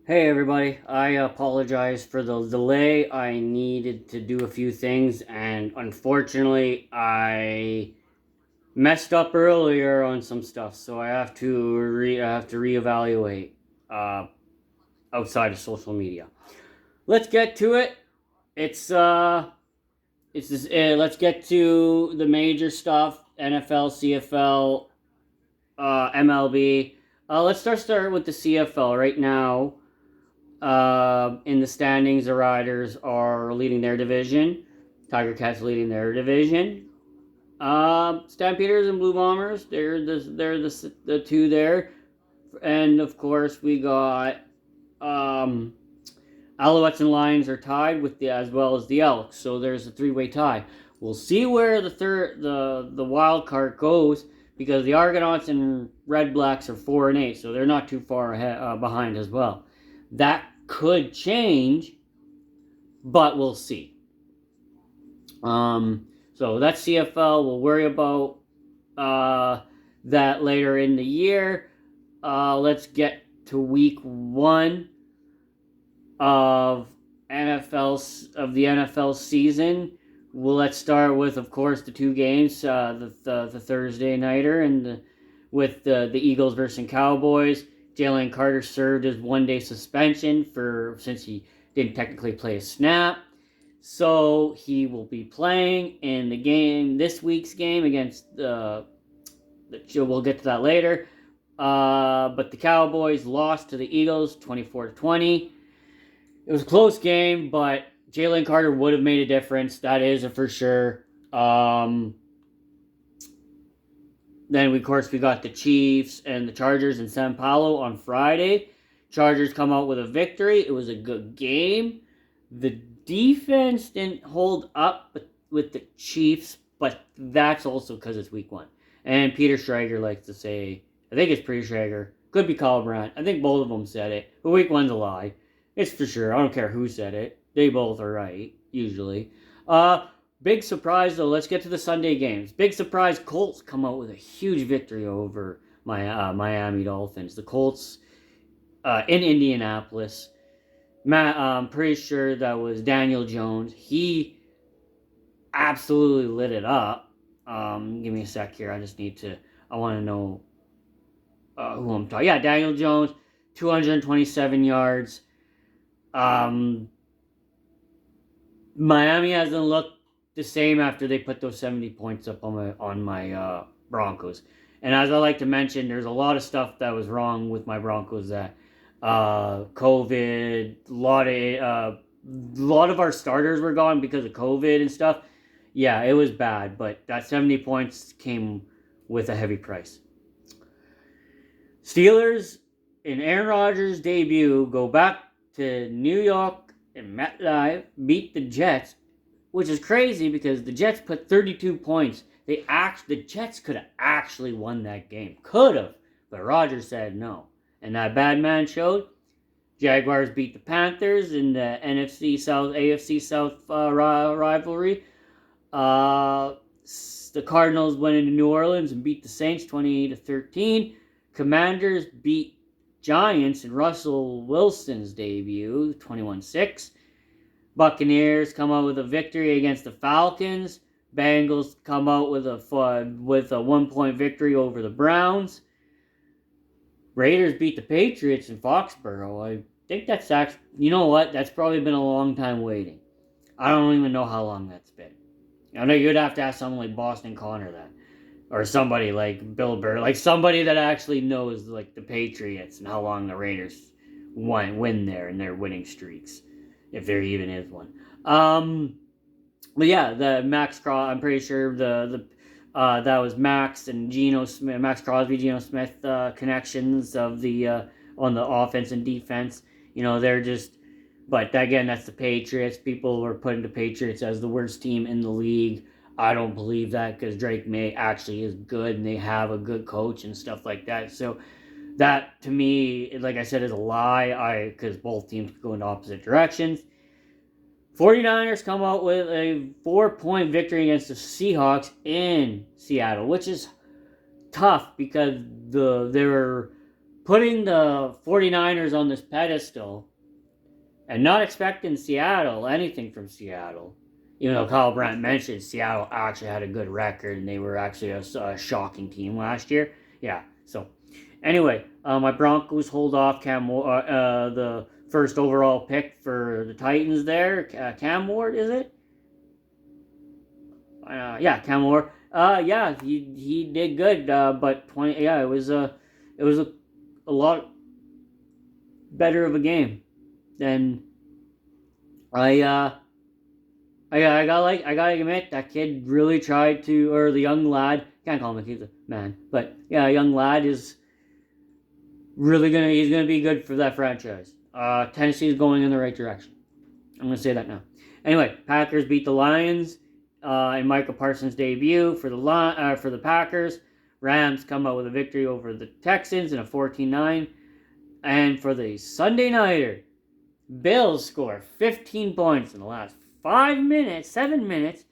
Hey everybody, I apologize for the delay. I needed to do a few things and unfortunately I messed up earlier on some stuff, so I have to reevaluate uh outside of social media. Let's get to it. It's it's this, let's get to the major stuff, NFL, CFL, MLB. Let's start with the CFL right now. In the standings, the Riders are leading their division. Tiger Cats leading their division. Stampeders and Blue Bombers, they're the two there, and of course we got um, Alouettes and Lions are tied with the as well as the Elks. So there's a three-way tie. We'll see where the wild card goes because the Argonauts and Red Blacks are 4-8, so they're not too far ahead behind as well. That could change, but we'll see. So that's CFL. We'll worry about uh, that later in the year. Let's get to week one of the NFL season. Well, let's start with, of course, the two games, the Thursday nighter and with the Eagles versus Cowboys. Jalen Carter served his 1 day suspension since he didn't technically play a snap. So he will be playing in this week's game against we'll get to that later. But the Cowboys lost to the Eagles 24-20. It was a close game, but Jalen Carter would have made a difference. That is a for sure. Then, of course, we got the Chiefs and the Chargers in Sao Paulo on Friday. Chargers come out with a victory. It was a good game. The defense didn't hold up with the Chiefs, but that's also because it's week one. And Peter Schrager likes to say, I think it's Peter Schrager, could be Kyle Brandt. I think both of them said it, but week one's a lie. It's for sure. I don't care who said it. They both are right, usually. Big surprise, though. Let's get to the Sunday games. Big surprise, Colts come out with a huge victory over Miami Dolphins. The Colts in Indianapolis. I'm pretty sure that was Daniel Jones. He absolutely lit it up. Give me a sec here. I want to know who I'm talking. Yeah, Daniel Jones, 227 yards. Miami hasn't looked the same after they put those 70 points up on my Broncos. And as I like to mention, there's a lot of stuff that was wrong with my Broncos. That COVID, a lot of our starters were gone because of COVID and stuff. Yeah, it was bad, but that 70 points came with a heavy price. Steelers in Aaron Rodgers' debut go back to New York and MetLife, beat the Jets, which is crazy because the Jets put 32 points. The Jets could have actually won that game. Could have, but Rodgers said no. And that bad man showed. Jaguars beat the Panthers in the AFC South rivalry. The Cardinals went into New Orleans and beat the Saints 28-13. Commanders beat Giants in Russell Wilson's debut 21-6. Buccaneers come out with a victory against the Falcons. Bengals come out with a 1-point victory over the Browns. Raiders beat the Patriots in Foxborough. I think that's actually, you know what? That's probably been a long time waiting. I don't even know how long that's been. I know you'd have to ask someone like Boston Connor that. Or somebody like Bill Burr. Like somebody that actually knows like the Patriots and how long the Raiders win there and their winning streaks. If there even is one. But yeah, the Max Crosby, I'm pretty sure that was Max and Geno Smith, Max Crosby, Geno Smith connections of the on the offense and defense. You know, they're just, but again, that's the Patriots. People were putting the Patriots as the worst team in the league. I don't believe that because Drake May actually is good and they have a good coach and stuff like that. So that to me, like I said, is a lie. Because both teams go in opposite directions. 49ers come out with a 4-point victory against the Seahawks in Seattle, which is tough because they were putting the 49ers on this pedestal and not expecting Seattle, anything from Seattle. Even though Kyle Brandt mentioned Seattle actually had a good record and they were actually a shocking team last year. Yeah, so anyway, my Broncos hold off the first overall pick for the Titans there. Cam Ward, is it? Yeah, Cam Ward. Yeah, he did good, but 20. Yeah, it was a lot better of a game than I I gotta admit that kid really tried to, or the young lad, can't call him a kid, he's a man, but yeah, a young lad is he's gonna be good for that franchise. Tennessee is going in the right direction. I'm gonna say that now. Anyway, Packers beat the Lions in Micah Parsons' debut for the Packers. Rams come out with a victory over the Texans in a 14-9. And for the Sunday Nighter, Bills score 15 points in the last 7 minutes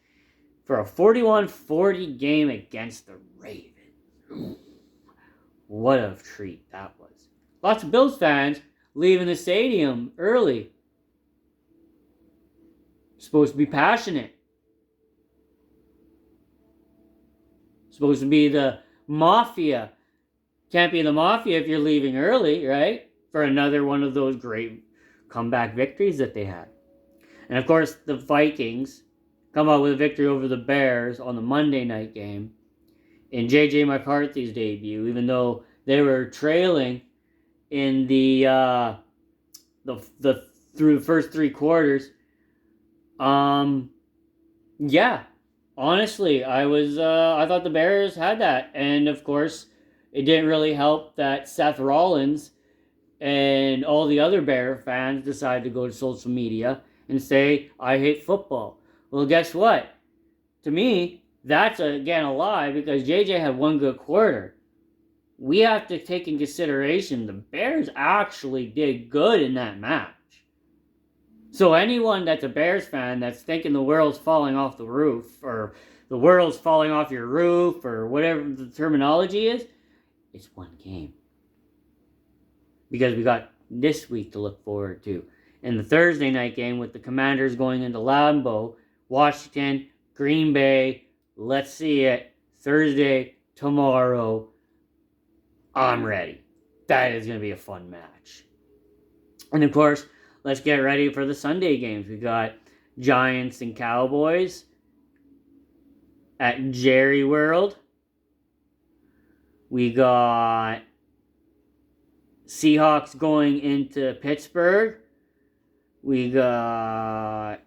for a 41-40 game against the Ravens. What a treat that was. Lots of Bills fans leaving the stadium early. Supposed to be passionate. Supposed to be the Mafia. Can't be the Mafia if you're leaving early, right? For another one of those great comeback victories that they had. And of course, the Vikings come out with a victory over the Bears on the Monday night game in J.J. McCarthy's debut, even though they were trailing in the through the first three quarters. Yeah, honestly, I thought the Bears had that, and of course, it didn't really help that Seth Rollins and all the other Bear fans decided to go to social media and say, I hate football. Well, guess what? To me, that's again a lie, because JJ had one good quarter. We have to take in consideration the Bears actually did good in that match. So anyone that's a Bears fan that's thinking the world's falling off the roof, or the world's falling off your roof, or whatever the terminology is, it's one game. Because we got this week to look forward to. And the Thursday night game with the Commanders going into Lambeau, Washington, Green Bay, let's see it, Thursday, tomorrow. I'm ready. That is going to be a fun match. And of course, let's get ready for the Sunday games. We got Giants and Cowboys at Jerry World. We got Seahawks going into Pittsburgh. We got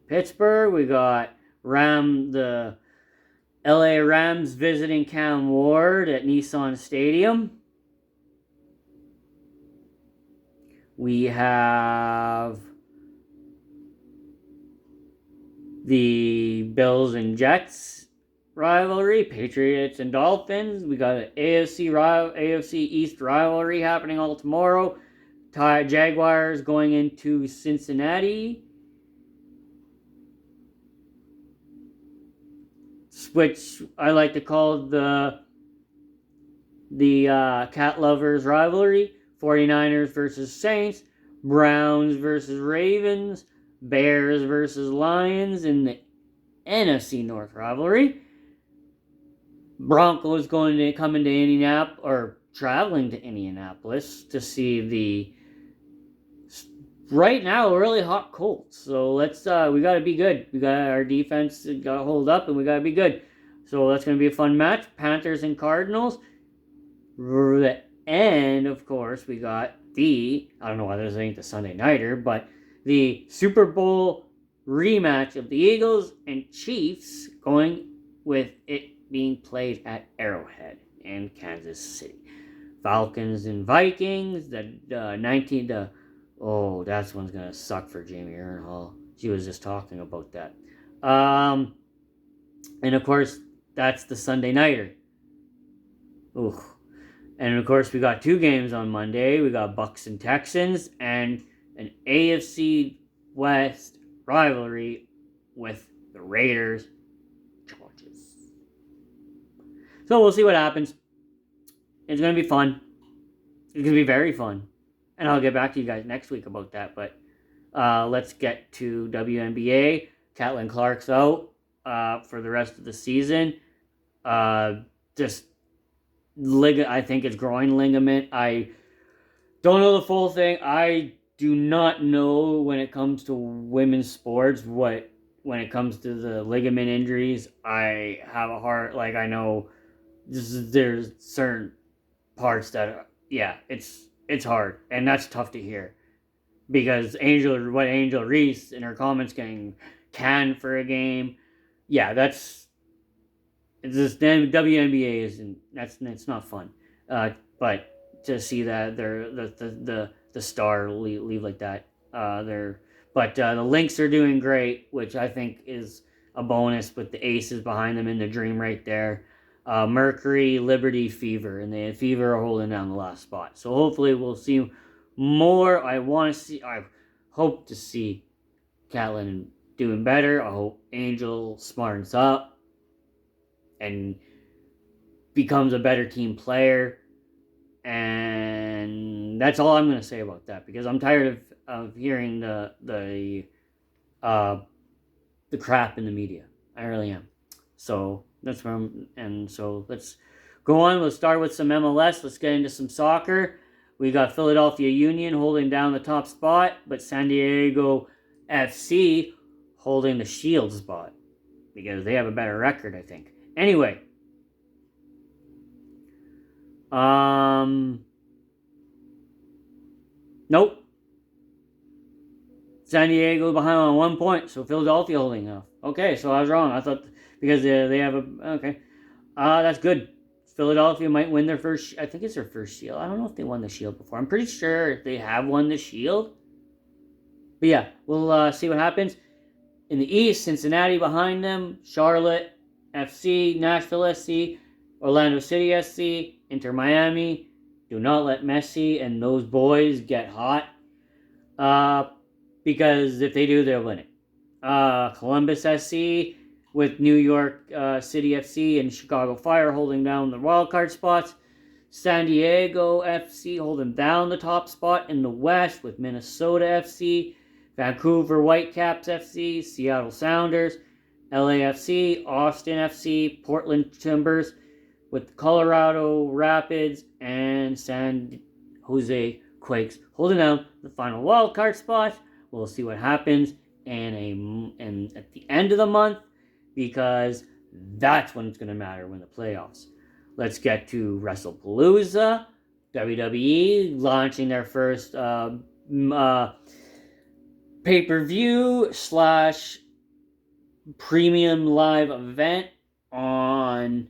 Pittsburgh. We got the LA Rams visiting Cam Ward at Nissan Stadium. We have the Bills and Jets rivalry, Patriots and Dolphins. We got an AFC East rivalry happening all tomorrow. Jaguars going into Cincinnati, which I like to call the cat lovers rivalry. 49ers versus Saints, Browns versus Ravens, Bears versus Lions in the NFC North rivalry. Broncos going to come into Indianapolis, or traveling to Indianapolis to see the right now really hot Colts. So let's we got to be good. We got our defense got to hold up, and we got to be good. So that's going to be a fun match. Panthers and Cardinals. And, of course, we got I don't know why this ain't the Sunday Nighter, but the Super Bowl rematch of the Eagles and Chiefs, going with it being played at Arrowhead in Kansas City. Falcons and Vikings, oh, that one's going to suck for Jamie Earnhall. She was just talking about that. And, of course, that's the Sunday Nighter. Ooh. And of course, we got two games on Monday. We got Bucks and Texans, and an AFC West rivalry with the Raiders Chargers. So we'll see what happens. It's going to be fun. It's going to be very fun. And I'll get back to you guys next week about that. But let's get to WNBA. Caitlin Clark's out for the rest of the season. Just I think it's groin ligament. I don't know the full thing. I do not know when it comes to women's sports when it comes to the ligament injuries. I have a hard, like, I know there's certain parts that it's hard, and that's tough to hear because Angel Reese in her comments getting canned for a game. Yeah, it's just WNBA isn't it's not fun. But to see that the star leave like that, the Lynx are doing great, which I think is a bonus with the aces behind them in the dream right there. Mercury, Liberty, Fever, and the Fever are holding down the last spot. So hopefully we'll see more. I hope to see Caitlin doing better. I hope Angel smartens up and becomes a better team player. And that's all I'm going to say about that because I'm tired of hearing the crap in the media. I really am. So that's where so let's go on. We'll start with some MLS. Let's get into some soccer. We got Philadelphia Union holding down the top spot, but San Diego FC holding the shield spot because they have a better record, I think. Anyway, nope. San Diego behind on 1 point, so Philadelphia holding off. Okay, so I was wrong. I thought because they have okay. That's good. Philadelphia might win their first. I think it's their first shield. I don't know if they won the shield before. I'm pretty sure they have won the shield. But yeah, we'll see what happens. In the East, Cincinnati behind them, Charlotte FC, Nashville SC, Orlando City SC, Inter Miami. Do not let Messi and those boys get hot. Because if they do, they'll win it. Columbus SC with New York City FC and Chicago Fire holding down the wildcard spots. San Diego FC holding down the top spot in the West with Minnesota FC, Vancouver Whitecaps FC, Seattle Sounders, LAFC, Austin FC, Portland Timbers with Colorado Rapids and San Jose Quakes holding down the final wildcard spot. We'll see what happens and at the end of the month because that's when it's going to matter when the playoffs. Let's get to WrestlePalooza. WWE launching their first pay-per-view / premium live event on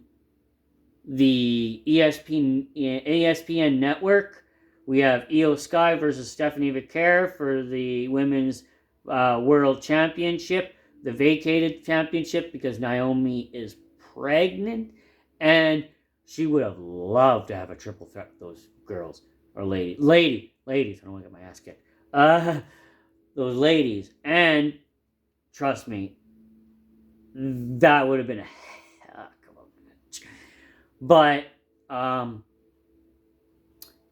the ESPN network. We have Io Sky versus Stephanie Vaquer for the Women's World Championship, the vacated championship because Naomi is pregnant, and she would have loved to have a triple threat with those girls or ladies. I don't want to get my ass kicked. Those ladies, and trust me, that would have been a heck of a match. But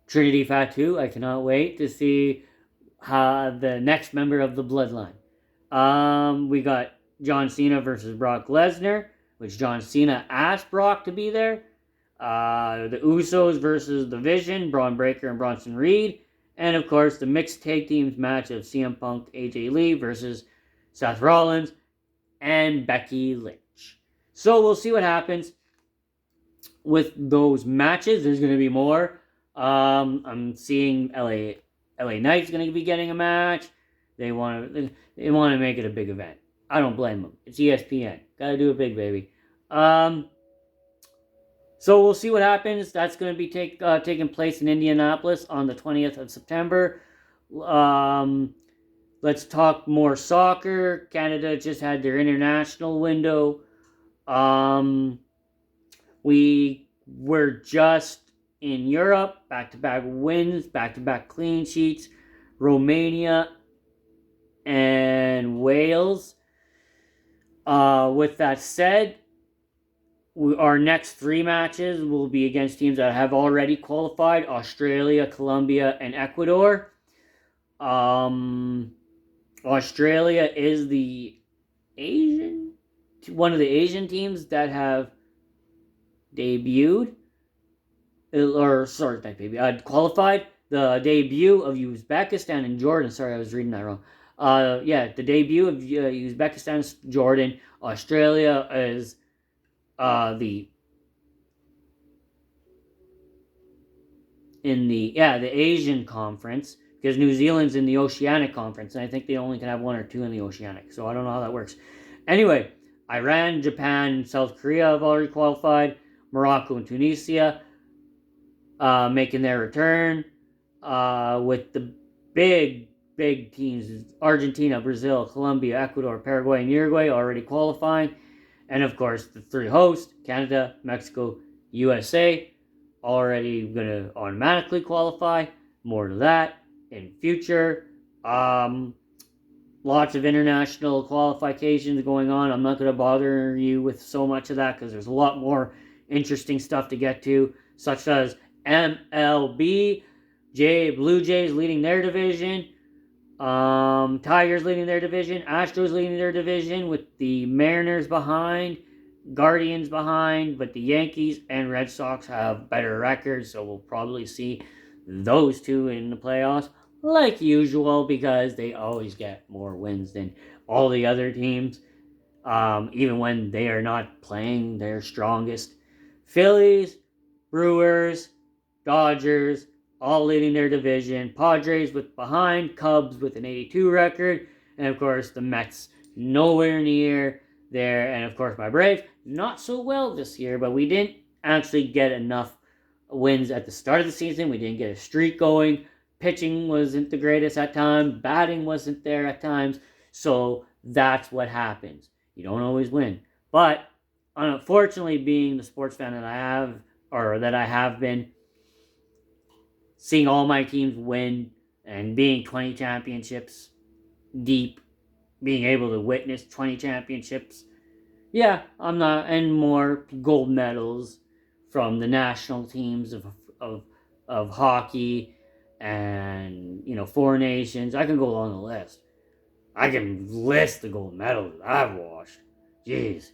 Trinity Fatu, I cannot wait to see the next member of the Bloodline. We got John Cena versus Brock Lesnar, which John Cena asked Brock to be there. The Usos versus The Vision, Braun Breaker and Bronson Reed. And of course, the mixed tag teams match of CM Punk, AJ Lee versus Seth Rollins and Becky Lynch. So we'll see what happens with those matches. There's going to be more. I'm seeing LA Knight's going to be getting a match. They want to make it a big event. I don't blame them. It's ESPN. Got to do it big, baby. So we'll see what happens. That's going to be taking place in Indianapolis on the 20th of September. Let's talk more soccer. Canada just had their international window. We were just in Europe. Back-to-back wins, back-to-back clean sheets. Romania, and Wales. With that said, our next 3 matches will be against teams that have already qualified: Australia, Colombia, and Ecuador. Australia is one of the Asian teams that have debuted, or sorry, not debuted, qualified. The debut of Uzbekistan and Jordan. Sorry, I was reading that wrong. The debut of Uzbekistan and Jordan. Australia is the Asian conference, because New Zealand's in the Oceanic conference, and I think they only can have 1 or 2 in the Oceanic, so I don't know how that works. Anyway, Iran, Japan, and South Korea have already qualified. Morocco and Tunisia making their return, with the big teams: Argentina, Brazil, Colombia, Ecuador, Paraguay, and Uruguay already qualifying. And of course, the 3 hosts: Canada, Mexico, USA, already going to automatically qualify. More to that in future. Lots of international qualifications going on. I'm not going to bother you with so much of that because there's a lot more interesting stuff to get to, such as MLB, Blue Jays leading their division, Tigers leading their division, Astros leading their division, with the Mariners behind, Guardians behind, but the Yankees and Red Sox have better records, so we'll probably see those 2 in the playoffs, like usual, because they always get more wins than all the other teams, even when they are not playing their strongest. Phillies, Brewers, Dodgers, all leading their division. Padres with behind, Cubs with an 82 record, and of course the Mets nowhere near there. And of course my Braves, not so well this year, but we didn't actually get enough wins at the start of the season. We didn't get a streak going. Pitching wasn't the greatest at times. Batting wasn't there at times. So that's what happens. You don't always win. But unfortunately, being the sports fan that I have been, seeing all my teams win and being 20 championships deep, being able to witness 20 championships, I'm not, and more gold medals from the national teams of hockey and, 4 nations. I can go along the list. I can list the gold medals that I've watched. Jeez.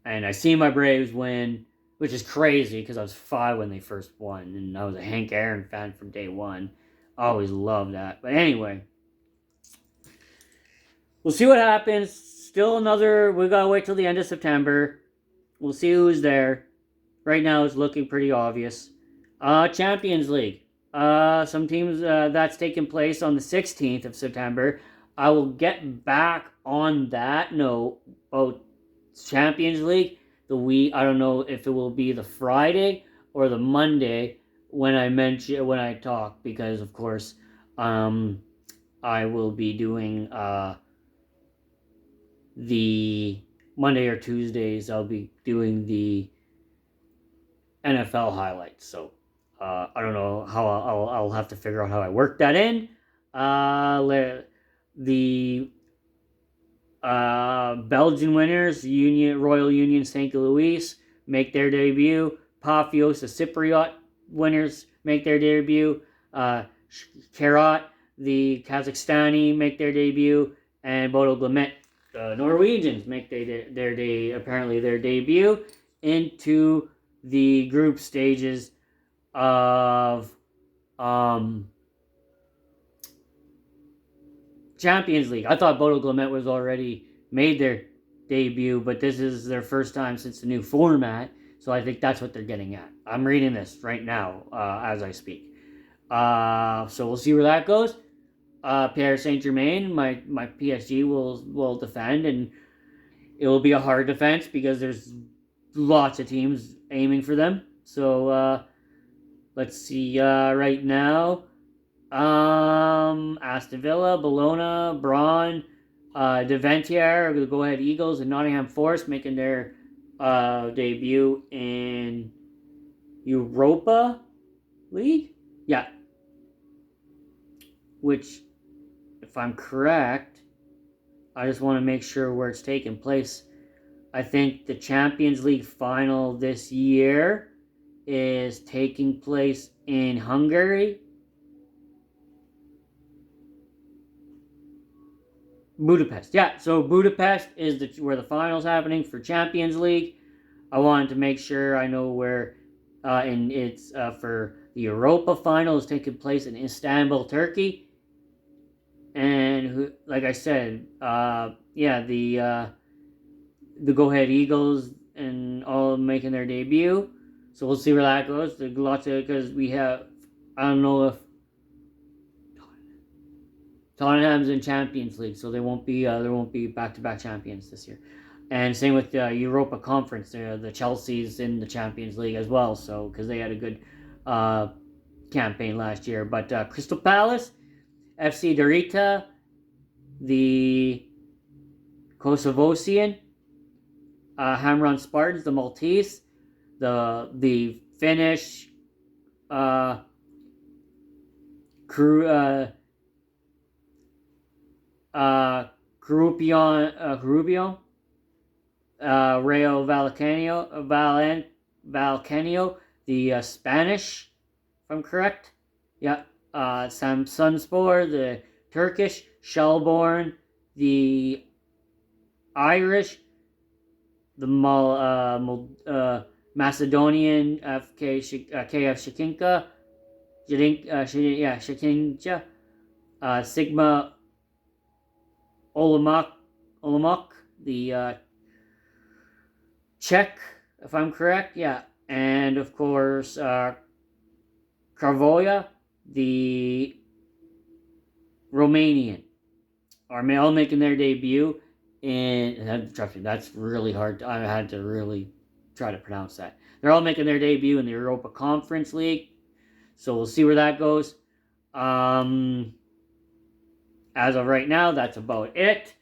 And I see my Braves win, which is crazy because I was 5 when they first won, and I was a Hank Aaron fan from day one. I always loved that. But anyway, we'll see what happens. Still we gotta wait till the end of September. We'll see who's there. Right now it's looking pretty obvious. Champions League. Some teams that's taking place on the 16th of September. I will get back on that note about Champions League. I don't know if it will be the Friday or the Monday when I talk, because of course I will be doing the Monday or Tuesdays. I'll be doing the NFL highlights. So I don't know how I'll have to figure out how I work that in. The Belgian winners, Royal Union St. Louis, make their debut. Paphos, the Cypriot winners, make their debut. Karat, the Kazakhstani, make their debut. And Bodo Glimt, the Norwegians, make their debut into the group stages of Champions League. I thought Bodo Glimt was already made their debut, but this is their first time since the new format, so I think that's what they're getting at. I'm reading this right now as I speak. So we'll see where that goes. Paris Saint-Germain, my PSG will defend, and it will be a hard defense because there's lots of teams aiming for them. So let's see right now. Aston Villa, Bologna, Braun, Deventier, the Go Ahead Eagles, and Nottingham Forest making their debut in Europa League. Yeah, which, if I'm correct, I just want to make sure where it's taking place. I think the Champions League final this year is taking place in Hungary. Budapest. Yeah, so Budapest is where the final's happening for Champions League. I wanted to make sure I know where, and it's for the Europa final is taking place in Istanbul, Turkey. And like I said, the Go Ahead Eagles and all making their debut. So we'll see where that goes. There's lots of, because we have, I don't know if Tottenham's in Champions League, so there won't be back-to-back champions this year. And same with the Europa Conference, the Chelsea's in the Champions League as well. So because they had a good campaign last year. But Crystal Palace, FC Dorita, the Kosovosian, Hamron Spartans, the Maltese, the Finnish Carubion, Rayo Vallecano, the Spanish, if I'm correct. Yeah. Samsunspor, the Turkish, Shelbourne, the Irish, the Macedonian KF Shakinka, Sigma Olomouc, the Czech, if I'm correct, yeah, and of course Cravoia, the Romanian, are all making their debut. And trust me, that's really hard. I had to really try to pronounce that. They're all making their debut in the Europa Conference League, so we'll see where that goes. As of right now, that's about it.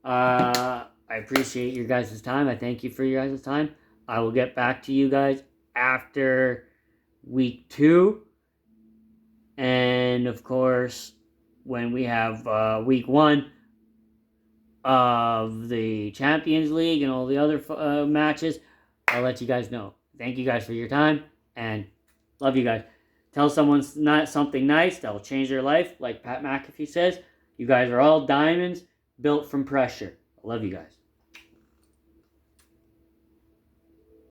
I appreciate your guys' time. I thank you for your guys' time. I will get back to you guys after week 2. And, of course, when we have week 1 of the Champions League and all the other matches, I'll let you guys know. Thank you guys for your time, and love you guys. Tell someone something nice that will change their life, like Pat McAfee says. You guys are all diamonds built from pressure. I love you guys.